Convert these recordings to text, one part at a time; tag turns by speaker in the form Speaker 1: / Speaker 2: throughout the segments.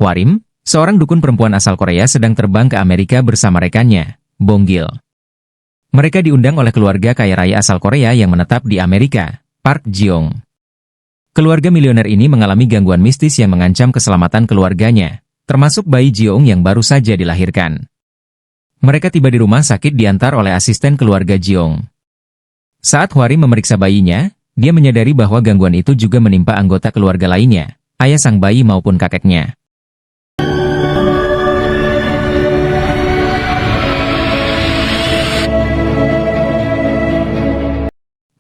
Speaker 1: Hwarim, seorang dukun perempuan asal Korea sedang terbang ke Amerika bersama rekannya, Bong Gil. Mereka diundang oleh keluarga kaya raya asal Korea yang menetap di Amerika, Park Ji-young. Keluarga milioner ini mengalami gangguan mistis yang mengancam keselamatan keluarganya, termasuk bayi Ji-young yang baru saja dilahirkan. Mereka tiba di rumah sakit diantar oleh asisten keluarga Ji-young. Saat Hwarim memeriksa bayinya, dia menyadari bahwa gangguan itu juga menimpa anggota keluarga lainnya, ayah sang bayi maupun kakeknya.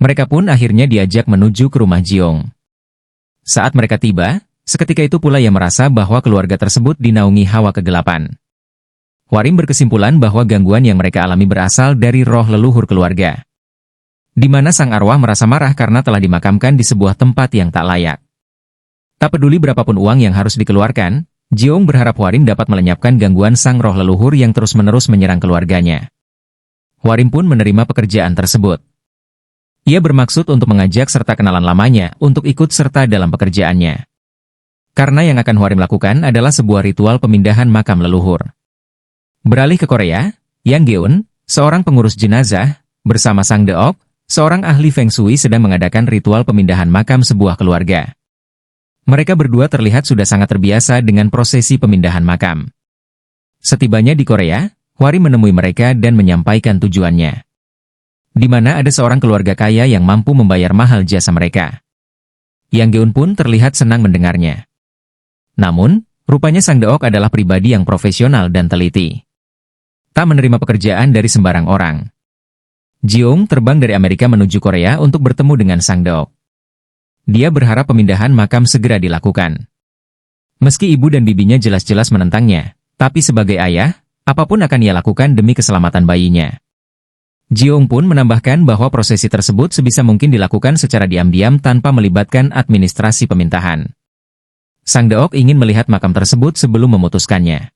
Speaker 1: Mereka pun akhirnya diajak menuju ke rumah Ji-young. Saat mereka tiba, seketika itu pula ia merasa bahwa keluarga tersebut dinaungi hawa kegelapan. Hwarim berkesimpulan bahwa gangguan yang mereka alami berasal dari roh leluhur keluarga, di mana sang arwah merasa marah karena telah dimakamkan di sebuah tempat yang tak layak. Tak peduli berapapun uang yang harus dikeluarkan, Ji-young berharap Hwarim dapat melenyapkan gangguan sang roh leluhur yang terus-menerus menyerang keluarganya. Hwarim pun menerima pekerjaan tersebut. Ia bermaksud untuk mengajak serta kenalan lamanya untuk ikut serta dalam pekerjaannya. Karena yang akan Hwarim lakukan adalah sebuah ritual pemindahan makam leluhur. Beralih ke Korea, Yang Geun, seorang pengurus jenazah, bersama Sang Deok, seorang ahli Feng Shui sedang mengadakan ritual pemindahan makam sebuah keluarga. Mereka berdua terlihat sudah sangat terbiasa dengan prosesi pemindahan makam. Setibanya di Korea, Hwarim menemui mereka dan menyampaikan tujuannya, di mana ada seorang keluarga kaya yang mampu membayar mahal jasa mereka. Yang Geun pun terlihat senang mendengarnya. Namun, rupanya Sang Deok adalah pribadi yang profesional dan teliti. Tak menerima pekerjaan dari sembarang orang. Ji-young terbang dari Amerika menuju Korea untuk bertemu dengan Sang Deok. Dia berharap pemindahan makam segera dilakukan. Meski ibu dan bibinya jelas-jelas menentangnya, tapi sebagai ayah, apapun akan ia lakukan demi keselamatan bayinya. Ji-young pun menambahkan bahwa prosesi tersebut sebisa mungkin dilakukan secara diam-diam tanpa melibatkan administrasi pemindahan. Sang Deok ingin melihat makam tersebut sebelum memutuskannya.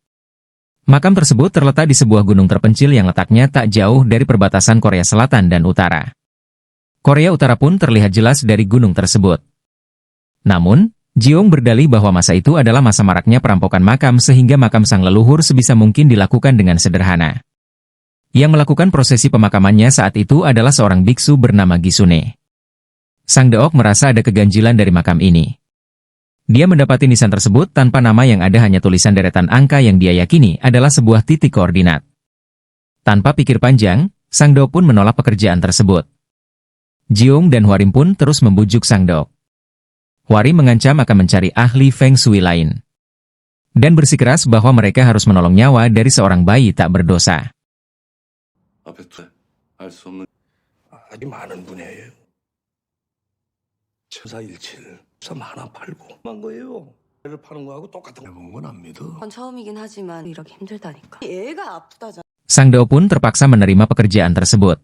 Speaker 1: Makam tersebut terletak di sebuah gunung terpencil yang letaknya tak jauh dari perbatasan Korea Selatan dan Utara. Korea Utara pun terlihat jelas dari gunung tersebut. Namun, Ji-young berdalih bahwa masa itu adalah masa maraknya perampokan makam sehingga makam sang leluhur sebisa mungkin dilakukan dengan sederhana. Yang melakukan prosesi pemakamannya saat itu adalah seorang biksu bernama Gisune. Sang Deok merasa ada keganjilan dari makam ini. Dia mendapati nisan tersebut tanpa nama yang ada hanya tulisan deretan angka yang dia yakini adalah sebuah titik koordinat. Tanpa pikir panjang, Sang Deok pun menolak pekerjaan tersebut. Ji-young dan Hwarim pun terus membujuk Sang Deok. Hwarim mengancam akan mencari ahli Feng Shui lain. Dan bersikeras bahwa mereka harus menolong nyawa dari seorang bayi tak berdosa.
Speaker 2: 아주 많은 분야예요. 천사일치를 하나 팔고 만 거예요. 를 파는 거하고 똑같은 거 본 건 안 믿어.
Speaker 3: 건 처음이긴 하지만 이렇게 힘들다니까. 얘가 아프다잖아.
Speaker 1: Sang Deok pun terpaksa menerima pekerjaan tersebut.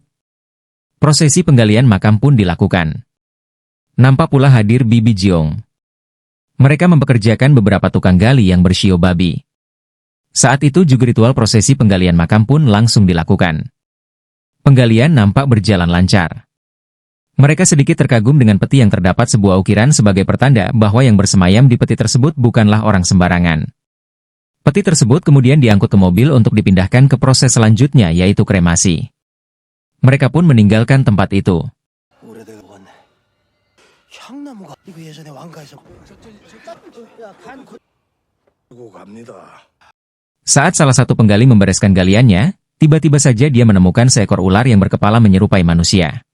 Speaker 1: Prosesi penggalian makam pun dilakukan. Nampak pula hadir Bibi Ji-young. Mereka mempekerjakan beberapa tukang gali yang bersio babi. Saat itu juga ritual prosesi penggalian makam pun langsung dilakukan. Penggalian nampak berjalan lancar. Mereka sedikit terkagum dengan peti yang terdapat sebuah ukiran sebagai pertanda bahwa yang bersemayam di peti tersebut bukanlah orang sembarangan. Peti tersebut kemudian diangkut ke mobil untuk dipindahkan ke proses selanjutnya yaitu kremasi. Mereka pun meninggalkan tempat itu. Saat salah satu penggali membereskan galiannya, tiba-tiba saja dia menemukan seekor ular yang berkepala menyerupai manusia.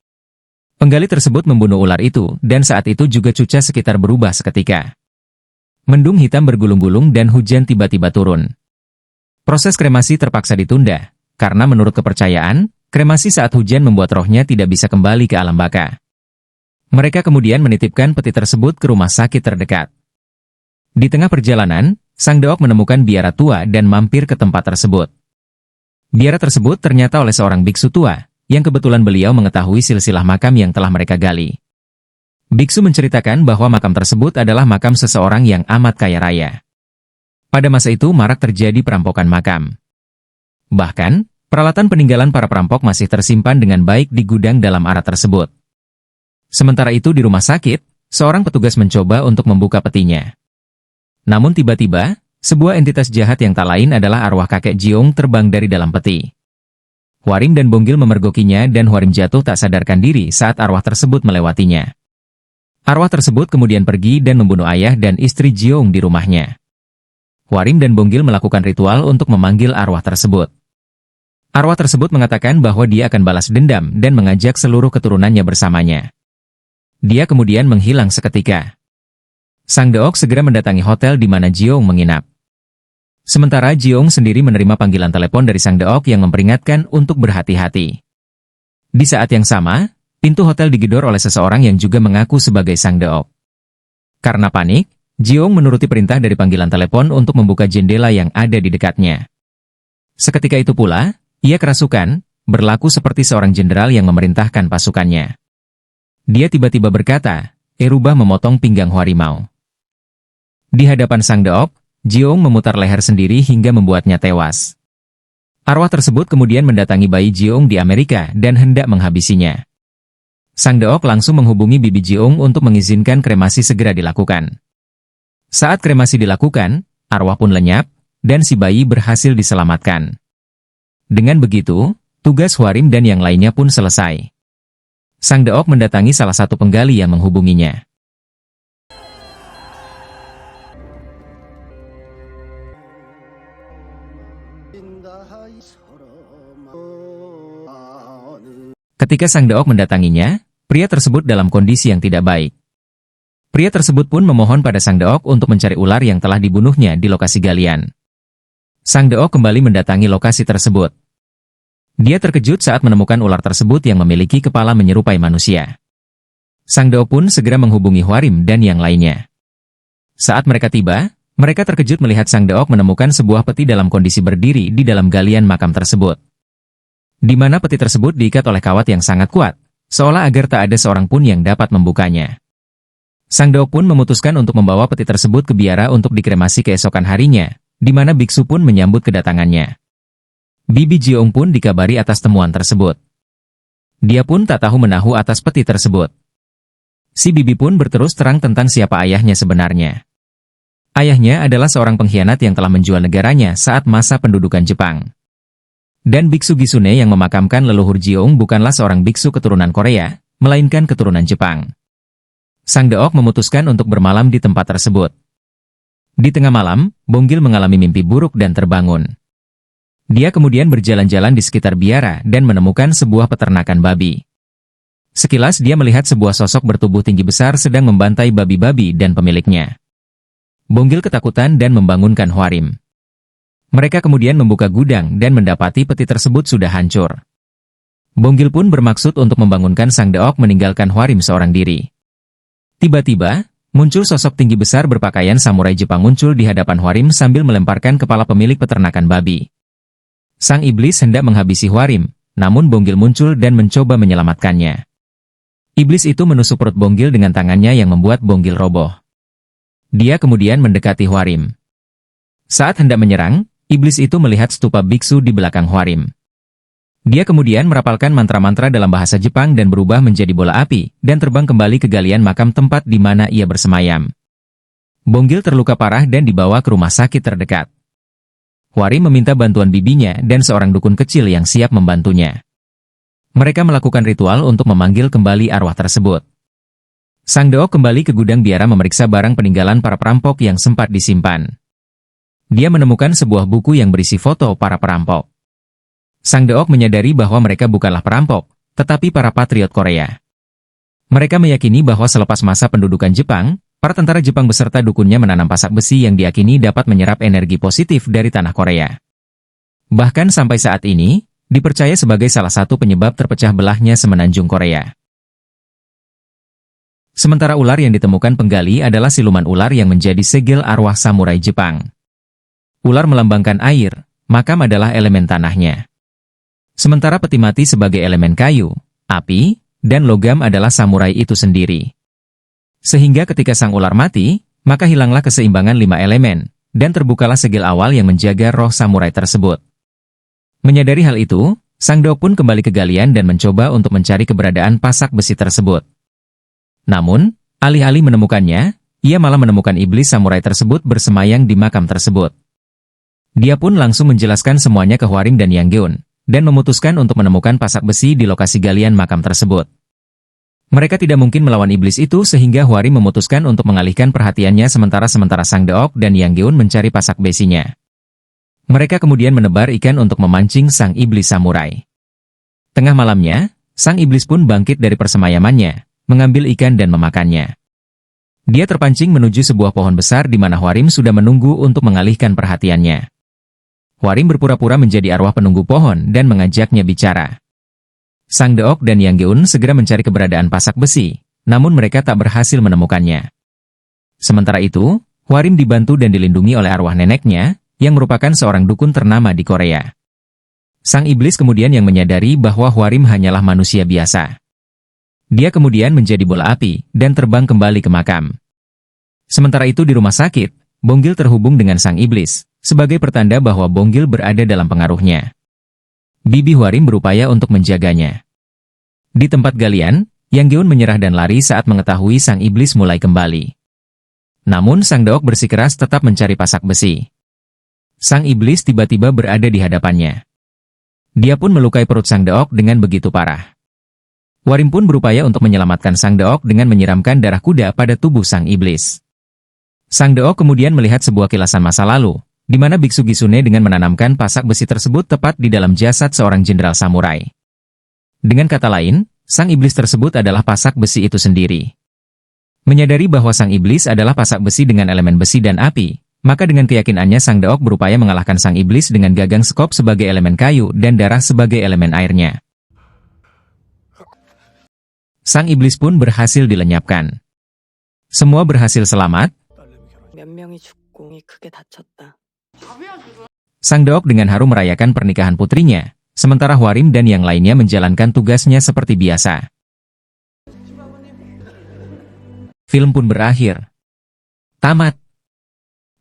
Speaker 1: Penggali tersebut membunuh ular itu, dan saat itu juga cuaca sekitar berubah seketika. Mendung hitam bergulung-gulung dan hujan tiba-tiba turun. Proses kremasi terpaksa ditunda, karena menurut kepercayaan, kremasi saat hujan membuat rohnya tidak bisa kembali ke alam baka. Mereka kemudian menitipkan peti tersebut ke rumah sakit terdekat. Di tengah perjalanan, Sang Deok menemukan biara tua dan mampir ke tempat tersebut. Biara tersebut ternyata oleh seorang biksu tua, yang kebetulan beliau mengetahui silsilah makam yang telah mereka gali. Biksu menceritakan bahwa makam tersebut adalah makam seseorang yang amat kaya raya. Pada masa itu marak terjadi perampokan makam. Bahkan, peralatan peninggalan para perampok masih tersimpan dengan baik di gudang dalam arat tersebut. Sementara itu di rumah sakit, seorang petugas mencoba untuk membuka petinya. Namun tiba-tiba, sebuah entitas jahat yang tak lain adalah arwah kakek Jiong terbang dari dalam peti. Hwarim dan Bonggil memergokinya dan Hwarim jatuh tak sadarkan diri saat arwah tersebut melewatinya. Arwah tersebut kemudian pergi dan membunuh ayah dan istri Jiong di rumahnya. Hwarim dan Bonggil melakukan ritual untuk memanggil arwah tersebut. Arwah tersebut mengatakan bahwa dia akan balas dendam dan mengajak seluruh keturunannya bersamanya. Dia kemudian menghilang seketika. Sang Deok segera mendatangi hotel di mana Jiong menginap. Sementara Jiong sendiri menerima panggilan telepon dari Sang Deok yang memperingatkan untuk berhati-hati. Di saat yang sama, pintu hotel digedor oleh seseorang yang juga mengaku sebagai Sang Deok. Karena panik, Jiong menuruti perintah dari panggilan telepon untuk membuka jendela yang ada di dekatnya. Seketika itu pula, ia kerasukan, berlaku seperti seorang jenderal yang memerintahkan pasukannya. Dia tiba-tiba berkata, "Rubah memotong pinggang harimau." Di hadapan Sang Deok, Jiong memutar leher sendiri hingga membuatnya tewas. Arwah tersebut kemudian mendatangi bayi Jiong di Amerika dan hendak menghabisinya. Sang Deok langsung menghubungi bibi Jiong untuk mengizinkan kremasi segera dilakukan. Saat kremasi dilakukan, arwah pun lenyap, dan si bayi berhasil diselamatkan. Dengan begitu, tugas Hwarim dan yang lainnya pun selesai. Sang Deok mendatangi salah satu penggali yang menghubunginya. Ketika Sang Deok mendatanginya, pria tersebut dalam kondisi yang tidak baik. Pria tersebut pun memohon pada Sang Deok untuk mencari ular yang telah dibunuhnya di lokasi galian. Sang Deok kembali mendatangi lokasi tersebut. Dia terkejut saat menemukan ular tersebut yang memiliki kepala menyerupai manusia. Sang Deok pun segera menghubungi Hwarim dan yang lainnya. Saat mereka tiba, mereka terkejut melihat Sang Deok menemukan sebuah peti dalam kondisi berdiri di dalam galian makam tersebut. Di mana peti tersebut diikat oleh kawat yang sangat kuat, seolah agar tak ada seorang pun yang dapat membukanya. Sang Deok pun memutuskan untuk membawa peti tersebut ke biara untuk dikremasi keesokan harinya, di mana biksu pun menyambut kedatangannya. Bibi Jiong pun dikabari atas temuan tersebut. Dia pun tak tahu menahu atas peti tersebut. Si bibi pun berterus terang tentang siapa ayahnya sebenarnya. Ayahnya adalah seorang pengkhianat yang telah menjual negaranya saat masa pendudukan Jepang. Dan biksu Gisune yang memakamkan leluhur Jiong bukanlah seorang biksu keturunan Korea, melainkan keturunan Jepang. Sang Deok memutuskan untuk bermalam di tempat tersebut. Di tengah malam, Bonggil mengalami mimpi buruk dan terbangun. Dia kemudian berjalan-jalan di sekitar biara dan menemukan sebuah peternakan babi. Sekilas dia melihat sebuah sosok bertubuh tinggi besar sedang membantai babi-babi dan pemiliknya. Bonggil ketakutan dan membangunkan Hwarim. Mereka kemudian membuka gudang dan mendapati peti tersebut sudah hancur. Bonggil pun bermaksud untuk membangunkan Sang Deok meninggalkan Hwarim seorang diri. Tiba-tiba, muncul sosok tinggi besar berpakaian samurai Jepang muncul di hadapan Hwarim sambil melemparkan kepala pemilik peternakan babi. Sang iblis hendak menghabisi Hwarim, namun Bonggil muncul dan mencoba menyelamatkannya. Iblis itu menusuk perut Bonggil dengan tangannya yang membuat Bonggil roboh. Dia kemudian mendekati Hwarim. Saat hendak menyerang, iblis itu melihat stupa biksu di belakang Hwarim. Dia kemudian merapalkan mantra-mantra dalam bahasa Jepang dan berubah menjadi bola api, dan terbang kembali ke galian makam tempat di mana ia bersemayam. Bonggil terluka parah dan dibawa ke rumah sakit terdekat. Hwarim meminta bantuan bibinya dan seorang dukun kecil yang siap membantunya. Mereka melakukan ritual untuk memanggil kembali arwah tersebut. Sang Deok kembali ke gudang biara memeriksa barang peninggalan para perampok yang sempat disimpan. Dia menemukan sebuah buku yang berisi foto para perampok. Sang Deok menyadari bahwa mereka bukanlah perampok, tetapi para patriot Korea. Mereka meyakini bahwa selepas masa pendudukan Jepang, para tentara Jepang beserta dukunnya menanam pasak besi yang diyakini dapat menyerap energi positif dari tanah Korea. Bahkan sampai saat ini, dipercaya sebagai salah satu penyebab terpecah belahnya semenanjung Korea. Sementara ular yang ditemukan penggali adalah siluman ular yang menjadi segel arwah samurai Jepang. Ular melambangkan air, makam adalah elemen tanahnya. Sementara peti mati sebagai elemen kayu, api, dan logam adalah samurai itu sendiri. Sehingga ketika sang ular mati, maka hilanglah keseimbangan 5 elemen, dan terbukalah segel awal yang menjaga roh samurai tersebut. Menyadari hal itu, Sang Deok pun kembali ke galian dan mencoba untuk mencari keberadaan pasak besi tersebut. Namun, alih-alih menemukannya, ia malah menemukan iblis samurai tersebut bersemayam di makam tersebut. Dia pun langsung menjelaskan semuanya ke Hwarim dan Yang Geun, dan memutuskan untuk menemukan pasak besi di lokasi galian makam tersebut. Mereka tidak mungkin melawan iblis itu sehingga Hwarim memutuskan untuk mengalihkan perhatiannya sementara Sang Deok dan Yang Geun mencari pasak besinya. Mereka kemudian menebar ikan untuk memancing sang iblis samurai. Tengah malamnya, sang iblis pun bangkit dari persemayamannya, mengambil ikan dan memakannya. Dia terpancing menuju sebuah pohon besar di mana Hwarim sudah menunggu untuk mengalihkan perhatiannya. Hwarim berpura-pura menjadi arwah penunggu pohon dan mengajaknya bicara. Sang Deok dan Yang Geun segera mencari keberadaan pasak besi, namun mereka tak berhasil menemukannya. Sementara itu, Hwarim dibantu dan dilindungi oleh arwah neneknya, yang merupakan seorang dukun ternama di Korea. Sang iblis kemudian yang menyadari bahwa Hwarim hanyalah manusia biasa. Dia kemudian menjadi bola api dan terbang kembali ke makam. Sementara itu di rumah sakit, Bonggil terhubung dengan sang iblis, sebagai pertanda bahwa Bonggil berada dalam pengaruhnya. Bibi Hwarim berupaya untuk menjaganya. Di tempat galian, Yang Geun menyerah dan lari saat mengetahui sang iblis mulai kembali. Namun Sang Deok bersikeras tetap mencari pasak besi. Sang iblis tiba-tiba berada di hadapannya. Dia pun melukai perut Sang Deok dengan begitu parah. Hwarim pun berupaya untuk menyelamatkan Sang Deok dengan menyiramkan darah kuda pada tubuh sang iblis. Sang Deok kemudian melihat sebuah kilasan masa lalu, di mana Biksu Gisune dengan menanamkan pasak besi tersebut tepat di dalam jasad seorang jenderal samurai. Dengan kata lain, sang iblis tersebut adalah pasak besi itu sendiri. Menyadari bahwa sang iblis adalah pasak besi dengan elemen besi dan api, maka dengan keyakinannya Sang Deok berupaya mengalahkan sang iblis dengan gagang sekop sebagai elemen kayu dan darah sebagai elemen airnya. Sang iblis pun berhasil dilenyapkan. Semua berhasil selamat.
Speaker 3: 몇 명이 죽고 크게 다쳤다.
Speaker 1: Sang Deok dengan haru merayakan pernikahan putrinya, sementara Hwarim dan yang lainnya menjalankan tugasnya seperti biasa. Film pun berakhir. Tamat.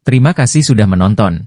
Speaker 1: Terima kasih sudah menonton.